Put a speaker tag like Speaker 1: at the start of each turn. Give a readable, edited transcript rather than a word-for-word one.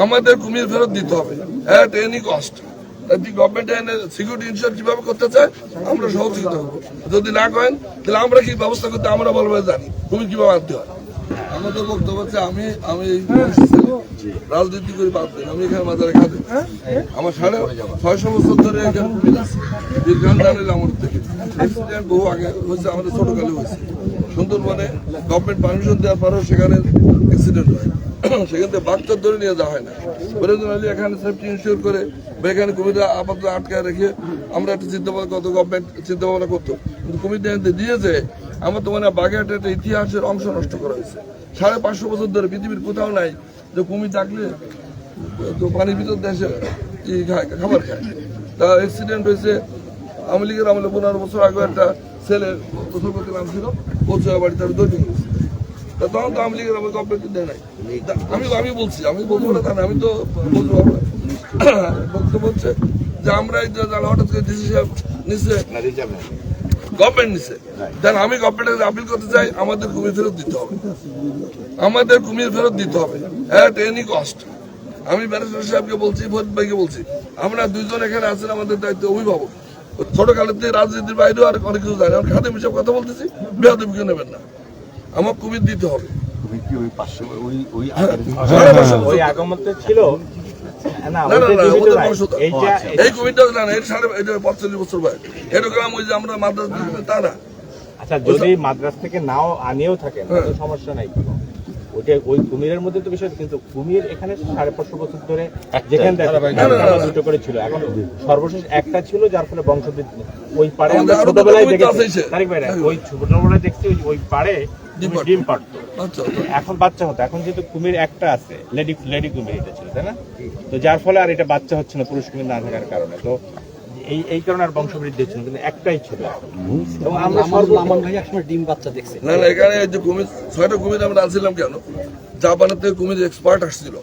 Speaker 1: আমাদের কুমির ফেরত দিতে হবে at any cost. Government security ensure কিভাবে করতে চায় আমরা সহযোগিতা করবো। যদি না করেন তাহলে আমরা কি ব্যবস্থা করতে আমরা বলবো জানি কুমির কিভাবে আনতে হয়। আমাদের বক্তব্য হচ্ছে আমি রাজনীতি করি বাদ দিন, আমি এখানে মাজারে খাতে আমার 650 বছর ধরে এখানে কুমির আছে আমার থেকে অ্যাক্সিডেন্ট বহু আগে হয়েছে, আমাদের ছোটকালে হয়েছে। সুন্দরবনে গভর্নমেন্ট পারমিশন দেওয়ার পরেও সেখানে অ্যাক্সিডেন্ট হয়, সেখান থেকে বাচ্চার ধরে নিয়ে যাওয়া হয় না। প্রয়োজনে এখানে সেফটি ইনশিওর করে বা এখানে কুমিররা আপাতত আটকায় রেখে আমরা একটা চিন্তাভাবনা করতো, গভর্নমেন্ট চিন্তাভাবনা করতো, কিন্তু কুমির দিয়েছে আমার তো মানে বাগেরহাটের একটা ইতিহাসের অংশ নষ্ট করা হয়েছে। 550 বছর ধরে পৃথিবীর কোথাও নাই যে কুমির ডাকলে তো পানির ভিতর দেশে খাবার খায়। তা অ্যাক্সিডেন্ট হয়েছে আওয়ামী লীগের আমলে 15 বছর আগে একটা ছেলের প্রসঙ্গতে নাম ছিল পৌঁছায় বাড়ি তার দৈনিক হয়েছে। তা তখন তো আওয়ামী লীগের আমাকে গভর্নমেন্ট দেয় নাই। আমি বলছি আমি বলবো না তা না, আমি তো বলতে পারবো না। বক্তব্য হচ্ছে যে আমরা হঠাৎ করে ডিসিশন নিচ্ছে গভর্নমেন্ট নিচ্ছে, দেন আমি গভর্নমেন্টের আপিল করতে চাই আমাদের কুমির ফেরত দিতে হবে, আমাদের কুমির ফেরত দিতে হবে এট এনি কস্ট। আমি ব্যারিস্টার সাহেবকে বলছি, ফরিদ ভাইকে বলছি, আমরা দুইজন এখানে আছেন, আমাদের দায়িত্ব অভিভাবক। ছোটকালের থেকে রাজনীতির বাইরেও আর অনেক কিছু জানি, আমি খাতে হিসাব কথা বলতেছি, বেয়াদবিকে নেবেন না, আমার কুমির দিতে হবে। এই কুমিরটা না 45 বছর বয়স, এরকম ওই যে আমরা মাদ্রাস তা না।
Speaker 2: আচ্ছা, যদি মাদ্রাস থেকে নাও আনিয়েও থাকেন সমস্যা নাই, ওইটা ওই কুমিরের মধ্যে তো বিষয়, কিন্তু কুমির এখানে 550 বছর ধরে যেখানে দুটো করে ছিল, এখন সর্বশেষ একটা ছিল, যার ফলে বংশবৃদ্ধি ওই পাড়ে আমরা ছোটবেলায় দেখেছি, তারিক ভাই ওই ছোটবেলায় দেখছি ওই পাড়ে ডিম পাড়তো, এখন বাচ্চা হতো। এখন যেহেতু কুমির একটা আছে, লেডি কুমির এটা ছিল, তাই না? তো যার ফলে আর এটা বাচ্চা হচ্ছে না পুরুষ কুমির না থাকার কারণে, তো এই কারণে আর বংশবৃদ্ধি হচ্ছে না, কিন্তু একটাই ছিল। এবং আমরা
Speaker 3: ডিম বাচ্চা দেখছি
Speaker 1: না, এখানে যে কুমির 6টা কুমির আমরা আনছিলাম কেন, জাপানের থেকে কুমির এক্সপার্ট আসছিল।